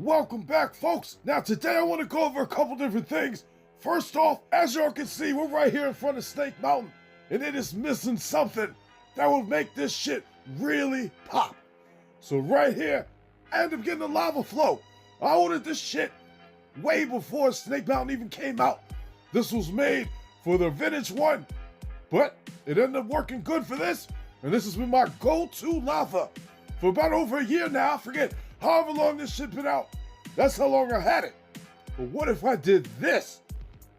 welcome back, folks. Now today I want to go over a couple different things. First off, as y'all can see, we're right here in front of Snake Mountain, and it is missing something that will make this shit really pop. So right here, I ended up getting a lava flow. I ordered this shit way before Snake Mountain even came out. This was made for the vintage one, but it ended up working good for this, and this has been my go-to lava for about over a year now. I forget however long this shit been out. That's how long I had it. But what if I did this?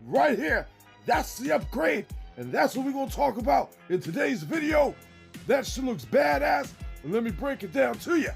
Right here, that's the upgrade, and that's what we're gonna talk about in today's video. That shit looks badass, and let me break it down to you.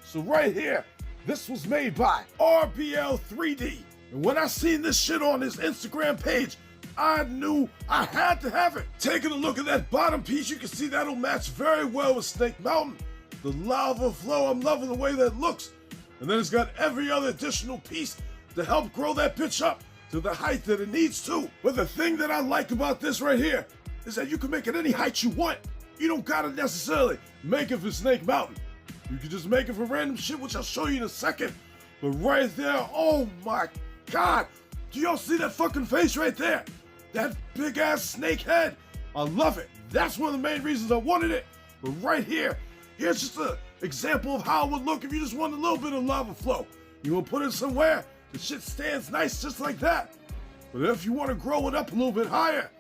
So right here, this was made by RBL3D, and when I seen this shit on his Instagram page, I knew I had to have it. Taking a look at that bottom piece, you can see that'll match very well with Snake Mountain. The lava flow, I'm loving the way that looks. And then it's got every other additional piece to help grow that bitch up to the height that it needs to. But the thing that I like about this right here is that you can make it any height you want. You don't gotta necessarily make it for Snake Mountain. You can just make it for random shit, which I'll show you in a second. But right there, oh my God. Do y'all see that fucking face right there? That big ass snake head. I love it. That's one of the main reasons I wanted it. But right here, here's just an example of how it would look if you just want a little bit of lava flow. You want to put it somewhere, the shit stands nice just like that. But if you want to grow it up a little bit higher,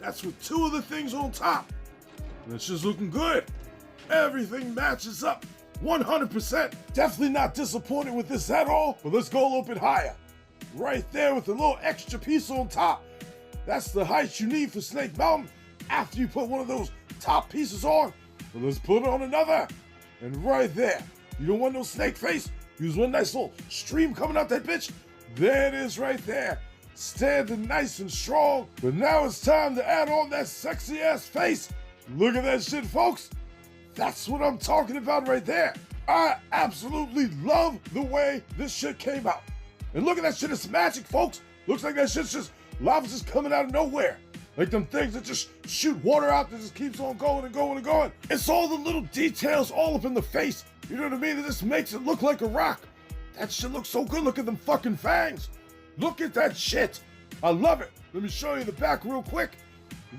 that's with two of the things on top. And it's just looking good. Everything matches up 100%. Definitely not disappointed with this at all, but let's go a little bit higher. Right there with a little extra piece on top. That's the height you need for Snake Mountain after you put one of those top pieces on. But let's put on another. And right there, you don't want no snake face? Use one nice little stream coming out that bitch. There it is right there. Standing nice and strong. But now it's time to add on that sexy ass face. Look at that shit, folks. That's what I'm talking about right there. I absolutely love the way this shit came out. And look at that shit, it's magic, folks. Looks like that shit's just, lava's just coming out of nowhere. Like them things that just shoot water out that just keeps on going and going and going. It's all the little details all up in the face. You know what I mean? That just makes it look like a rock. That shit looks so good. Look at them fucking fangs. Look at that shit. I love it. Let me show you the back real quick.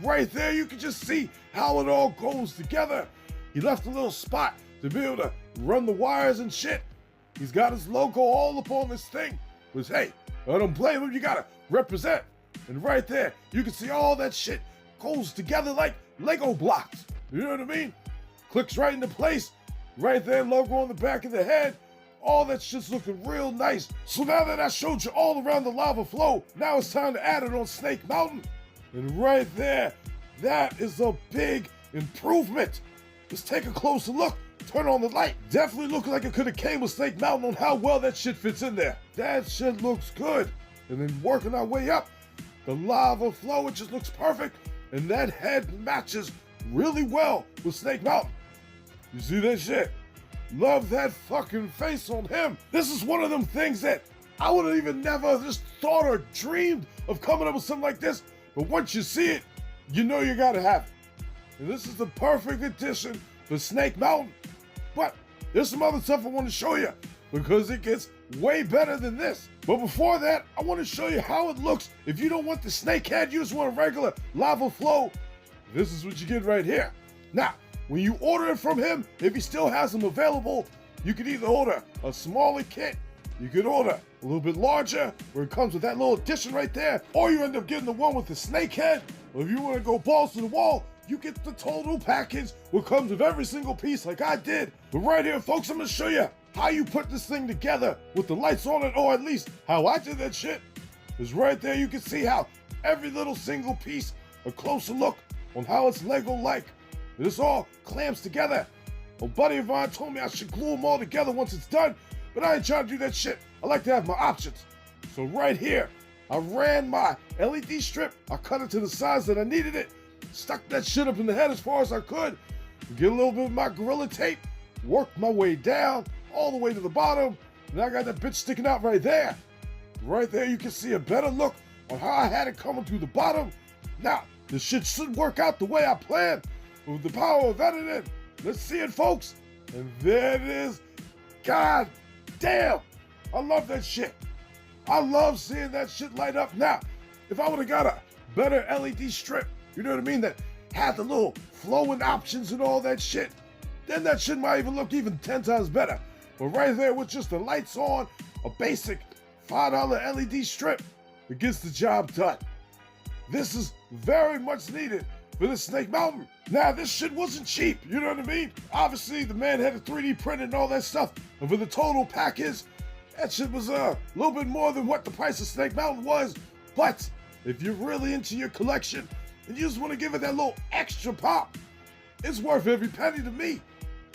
Right there, you can just see how it all goes together. He left a little spot to be able to run the wires and shit. He's got his logo all up on this thing. But hey, I don't blame him. You gotta represent. And right there, you can see all that shit goes together like Lego blocks. You know what I mean? Clicks right into place. Right there, logo on the back of the head. All that shit's looking real nice. So now that I showed you all around the lava flow, now it's time to add it on Snake Mountain. And right there, that is a big improvement. Let's take a closer look. Turn on the light. Definitely looking like it could have came with Snake Mountain on how well that shit fits in there. That shit looks good. And then working our way up, the lava flow, it just looks perfect. And that head matches really well with Snake Mountain. You see that shit? Love that fucking face on him. This is one of them things that I would have even never just thought or dreamed of coming up with something like this. But once you see it, you know you gotta have it. And this is the perfect addition for Snake Mountain. But there's some other stuff I want to show you because it gets way better than this. But before that, I want to show you how it looks if you don't want the snake head, you just want a regular lava flow. This is what you get right here. Now, when you order it from him, if he still has them available, you can either order a smaller kit, you could order a little bit larger, where it comes with that little addition right there, or you end up getting the one with the snake head, or if you want to go balls to the wall, you get the total package, what comes with every single piece like I did. But right here, folks, I'm going to show you how you put this thing together with the lights on it, or at least how I did that shit. Because right there, you can see how every little single piece, a closer look on how it's Lego-like. This all clamps together. A buddy of mine told me I should glue them all together once it's done, but I ain't trying to do that shit. I like to have my options. So right here, I ran my LED strip, I cut it to the size that I needed it, stuck that shit up in the head as far as I could, get a little bit of my Gorilla Tape, worked my way down, all the way to the bottom, and I got that bitch sticking out right there. Right there, you can see a better look on how I had it coming through the bottom. Now, this shit should work out the way I planned. With the power of editing, let's see it, folks. And there it is. God damn, I love that shit. I love seeing that shit light up. Now, if I would have got a better LED strip, you know what I mean, that had the little flowing options and all that shit, then that shit might even look even 10 times better. But right there with just the lights on, a basic $5 LED strip, it gets the job done. This is very much needed for the Snake Mountain. Now, this shit wasn't cheap, you know what I mean? Obviously, the man had a 3D print and all that stuff, and for the total package, that shit was a little bit more than what the price of Snake Mountain was. But if you're really into your collection and you just want to give it that little extra pop, it's worth every penny to me.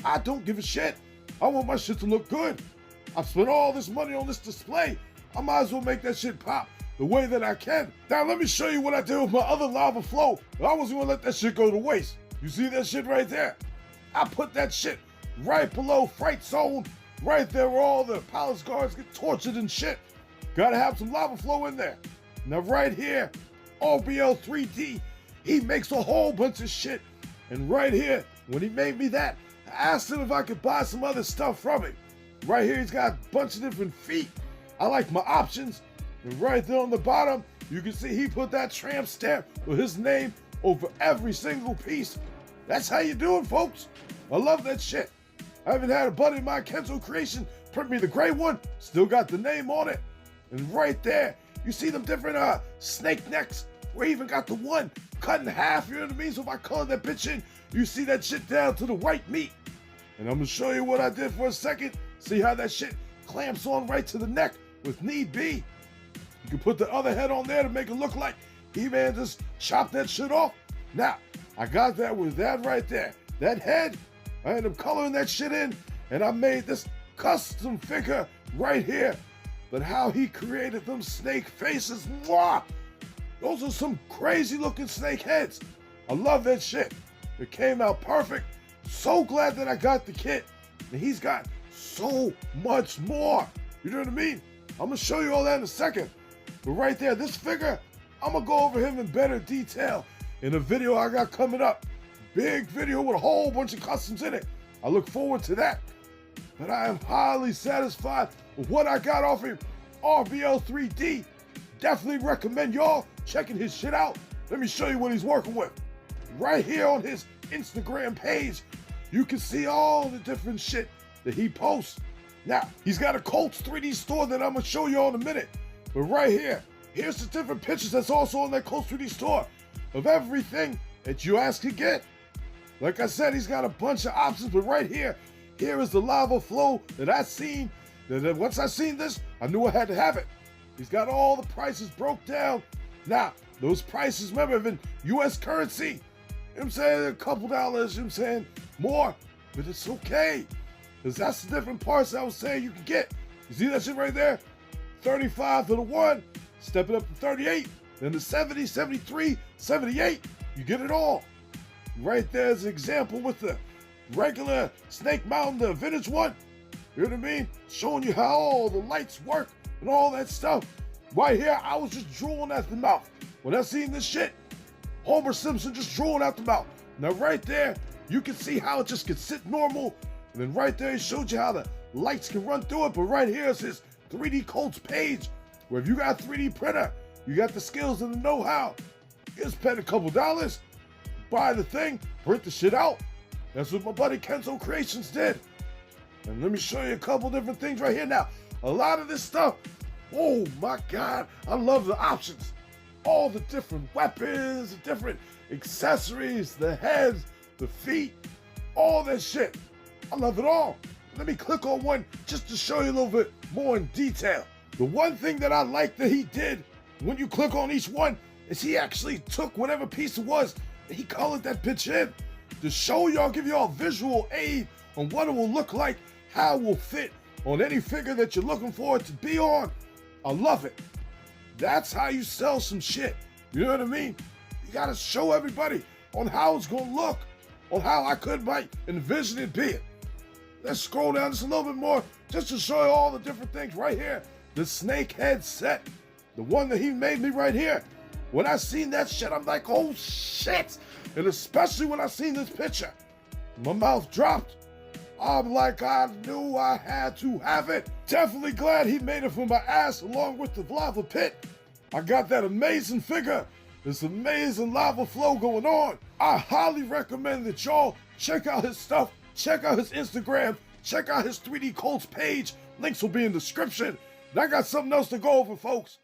I don't give a shit. I want my shit to look good. I've spent all this money on this display. I might as well make that shit pop the way that I can. Now let me show you what I did with my other lava flow. I wasn't gonna let that shit go to waste. You see that shit right there? I put that shit right below Fright Zone, right there where all the palace guards get tortured and shit. Gotta have some lava flow in there. Now right here, RBL3D, he makes a whole bunch of shit. And right here, when he made me that, I asked him if I could buy some other stuff from him. Right here, he's got a bunch of different feet. I like my options. And right there on the bottom, you can see he put that tramp stamp with his name over every single piece. That's how you do it, folks. I love that shit. I haven't had a buddy of mine, Kenzo Creation, print me the gray one. Still got the name on it. And right there, you see them different snake necks. We even got the one cut in half, you know what I mean? So if I color that bitch in, you see that shit down to the white meat. And I'm gonna show you what I did for a second. See how that shit clamps on right to the neck with need be. You can put the other head on there to make it look like He-Man just chopped that shit off. Now, I got that with that right there. That head, I ended up coloring that shit in, and I made this custom figure right here. But how he created them snake faces, mwah! Those are some crazy looking snake heads. I love that shit. It came out perfect. So glad that I got the kit. And he's got so much more. You know what I mean? I'm gonna show you all that in a second. But right there, this figure, I'm gonna go over him in better detail in a video I got coming up. Big video with a whole bunch of customs in it. I look forward to that. But I am highly satisfied with what I got off him. RBL3D. Definitely recommend y'all checking his shit out. Let me show you what he's working with. Right here on his Instagram page, you can see all the different shit that he posts. Now, he's got a Cults3d store that I'm gonna show you all in a minute. But right here, here's the different pictures that's also on that Cults3d store of everything that you ask to get. Like I said, he's got a bunch of options, but right here, here is the lava flow that I seen. That once I seen this, I knew I had to have it. He's got all the prices broke down. Now, those prices, remember, in US currency, you know what I'm saying, a couple dollars, you know what I'm saying, more, but it's okay. Because that's the different parts I was saying you can get. You see that shit right there? 35 for the one, step it up to 38, then the 70, 73, 78, you get it all. Right there's an example with the regular Snake Mountain, the vintage one. You know what I mean? Showing you how all the lights work and all that stuff. Right here, I was just drooling at the mouth. When I seen this shit, Homer Simpson just drooling out the mouth. Now right there, you can see how it just can sit normal. And then right there, he showed you how the lights can run through it. But right here is his 3D Cults page, where if you got a 3D printer, you got the skills and the know-how, you just spend a couple dollars, buy the thing, print the shit out. That's what my buddy Kenzo Creations did. And let me show you a couple different things right here. Now, a lot of this stuff, oh my God, I love the options. All the different weapons, the different accessories, the heads, the feet, all that shit. I love it all. Let me click on one just to show you a little bit more in detail. The one thing that I like that he did when you click on each one is he actually took whatever piece it was and he colored that bitch in to show y'all, give y'all visual aid on what it will look like, how it will fit on any figure that you're looking for it to be on. I love it. That's how you sell some shit. You know what I mean? You gotta show everybody on how it's gonna look, on how I might envision it being. Let's scroll down just a little bit more just to show you all the different things right here. The snake head set, the one that he made me right here. When I seen that shit, I'm like, oh shit. And especially when I seen this picture, my mouth dropped. I'm like, I knew I had to have it. Definitely glad he made it from my ass along with the lava pit. I got that amazing figure. This amazing lava flow going on. I highly recommend that y'all check out his stuff. Check out his Instagram. Check out his 3D Cults page. Links will be in the description. And I got something else to go over, folks.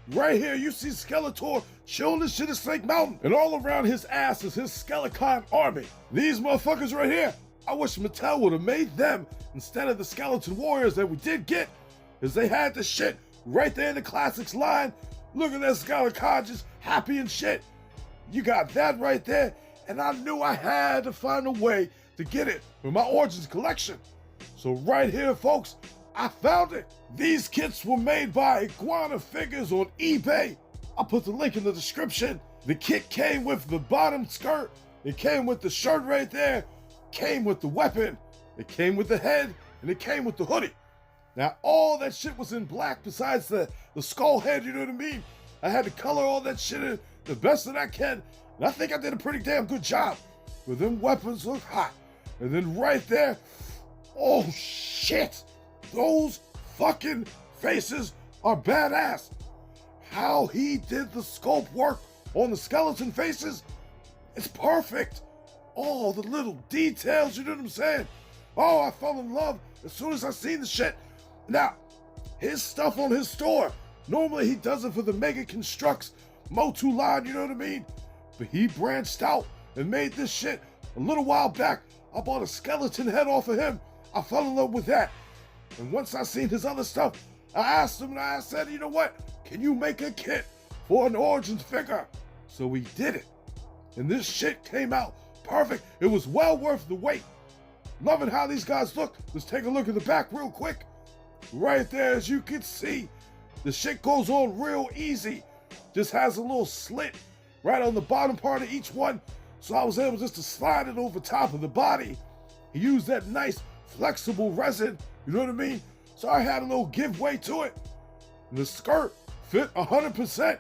Right here, you see Skeletor chilling this shit at Snake Mountain. And all around his ass is his Skelcon army. These motherfuckers right here, I wish Mattel would have made them instead of the skeleton warriors that we did get, as they had the shit right there in the classics line. Look at that Skelcon just happy and shit. You got that right there, and I knew I had to find a way to get it for my Origins collection. So right here, folks, I found it. These kits were made by Iguana Figures on eBay. I'll put the link in the description. The kit came with the bottom skirt. It came with the shirt right there. Came with the weapon. It came with the head, and it came with the hoodie. Now, all that shit was in black besides the skull head, you know what I mean? I had to color all that shit in the best that I can, and I think I did a pretty damn good job. But them weapons look hot. And then right there, oh shit, those fucking faces are badass. How he did the sculpt work on the skeleton faces, it's perfect. All the little details, you know what I'm saying? Oh, I fell in love as soon as I seen the shit. Now, his stuff on his store, normally he does it for the Mega Constructs Motu line, you know what I mean? But he branched out and made this shit a little while back. I bought a skeleton head off of him. I fell in love with that. And once I seen his other stuff, I asked him and I said, you know what? Can you make a kit for an Origins figure? So he did it. And this shit came out perfect. It was well worth the wait. Loving how these guys look. Let's take a look at the back real quick. Right there, as you can see, the shit goes on real easy. Just has a little slit right on the bottom part of each one. So I was able just to slide it over top of the body. He used that nice flexible resin, you know what I mean? So I had a little giveaway to it. And the skirt fit 100%.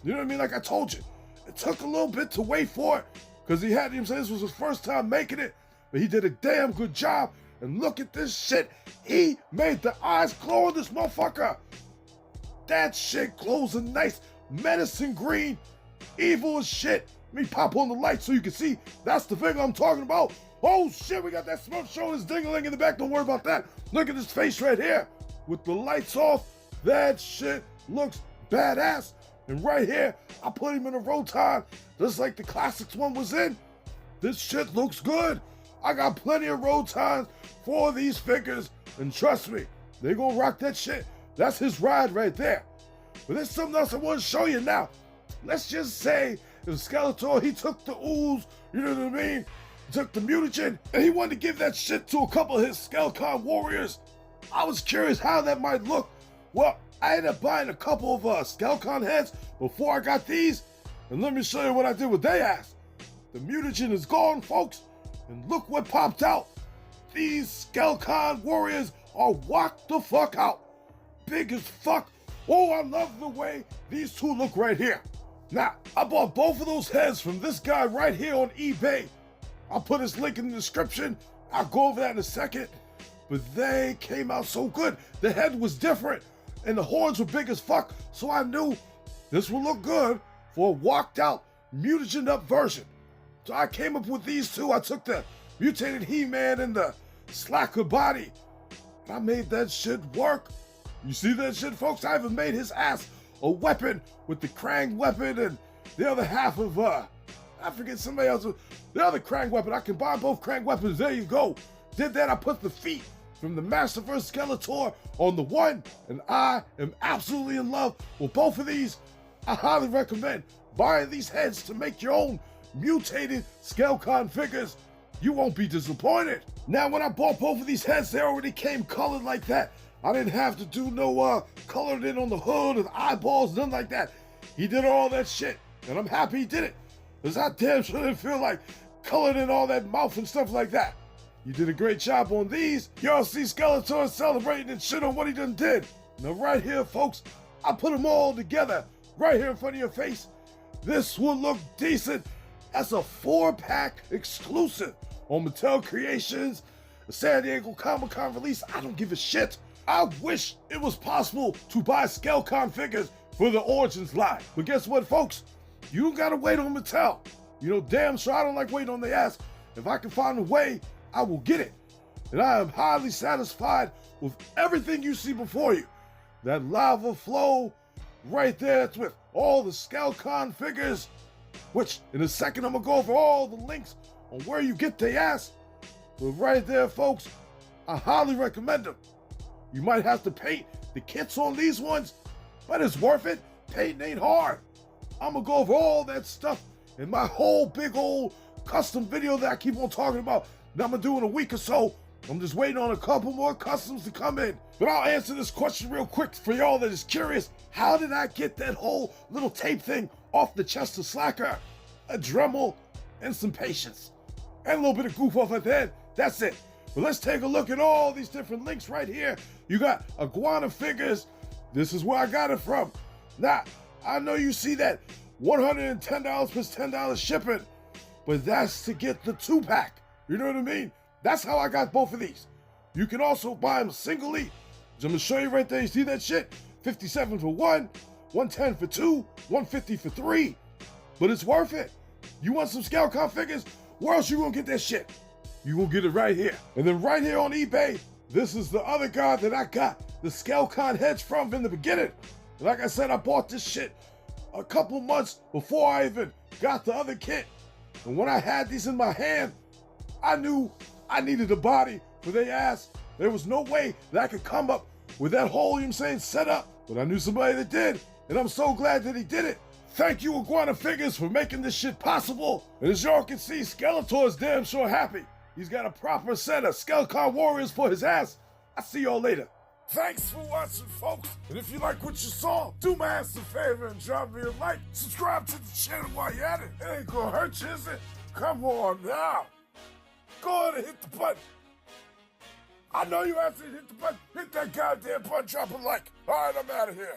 You know what I mean? Like I told you, it took a little bit to wait for it because he had, you know what I'm saying, this was his first time making it, but he did a damn good job. And look at this shit. He made the eyes glow on this motherfucker. That shit glows a nice medicine green, evil as shit. Let me pop on the light so you can see that's the figure I'm talking about. Oh shit, we got that smoke showing his ding-a-ling in the back. Don't worry about that. Look at his face right here. With the lights off, that shit looks badass. And right here, I put him in a Roton, just like the Classics one was in. This shit looks good. I got plenty of Rotons for these figures, and trust me, they gonna rock that shit. That's his ride right there. But there's something else I want to show you now. Let's just say if Skeletor, he took the ooze, you know what I mean? He took the mutagen, and he wanted to give that shit to a couple of his Skelcon warriors. I was curious how that might look. Well, I ended up buying a couple of Skelcon heads before I got these, and let me show you what I did with their ass. The mutagen is gone, folks, and look what popped out. These Skelcon warriors are whacked the fuck out. Big as fuck. Oh, I love the way these two look right here. Now, I bought both of those heads from this guy right here on eBay. I'll put his link in the description. I'll go over that in a second. But they came out so good. The head was different, and the horns were big as fuck, so I knew this would look good for a walked out, mutagen up version. So I came up with these two. I took the mutated He-Man and the slacker body, and I made that shit work. You see that shit, folks? I even made his ass a weapon with the Krang weapon and the other half of, I forget somebody else, the other Krang weapon. I combined both Krang weapons. There you go. Did that. I put the feet from the Masterverse Skeletor on the one, and I am absolutely in love with both of these. I highly recommend buying these heads to make your own mutated Skelcon figures. You won't be disappointed. Now, when I bought both of these heads, they already came colored like that. I didn't have to do no colored in on the hood or the eyeballs, nothing like that. He did all that shit, and I'm happy he did it, because I damn sure didn't feel like colored in all that mouth and stuff like that. You did a great job on these. Y'all see Skeletor celebrating and shit on what he done did. Now right here, folks, I put them all together right here in front of your face. This will look decent as a 4-pack exclusive on Mattel Creations. a San Diego Comic-Con release, I don't give a shit. I wish it was possible to buy Skelcon figures for the Origins line. But guess what, folks? You don't gotta wait on Mattel. You know, damn sure I don't like waiting on their ass. If I can find a way, I will get it. And I am highly satisfied with everything you see before you. That lava flow right there, it's with all the Skelcon figures, which in a second I'm gonna go over all the links on where you get their ass. But right there, folks, I highly recommend them. You might have to paint the kits on these ones, but it's worth it. Painting ain't hard. I'm gonna go over all that stuff in my whole big old custom video that I keep on talking about that I'm gonna do in a week or so. I'm just waiting on a couple more customs to come in. But I'll answer this question real quick for y'all that is curious. How did I get that whole little tape thing off the chest of Slacker? A Dremel and some patience. And a little bit of goof off at the end. That's it. But let's take a look at all these different links right here. You got Iguana figures. This is where I got it from. Now, I know you see that $110 plus $10 shipping, but that's to get the 2-pack. You know what I mean? That's how I got both of these. You can also buy them singly. I'm gonna show you right there. You see that shit? $57 for one, $110 for two, $150 for three. But it's worth it. You want some Skelcon figures? Where else you gonna get that shit? You gonna get it right here. And then right here on eBay, this is the other guy that I got the Skelcon heads from in the beginning. Like I said, I bought this shit a couple months before I even got the other kit. And when I had these in my hand, I knew I needed a body for their ass. There was no way that I could come up with that whole, you know what I'm saying, setup. But I knew somebody that did, and I'm so glad that he did it. Thank you, Iguana Figures, for making this shit possible. And as y'all can see, Skeletor is damn sure happy. He's got a proper set of Skelcon warriors for his ass. I'll see y'all later. Thanks for watching, folks. And if you like what you saw, do my ass a favor and drop me a like. Subscribe to the channel while you're at it. It ain't gonna hurt you, is it? Come on now. Go ahead and hit the button. I know you have to hit the button. Hit that goddamn button, drop a like. All right, I'm out of here.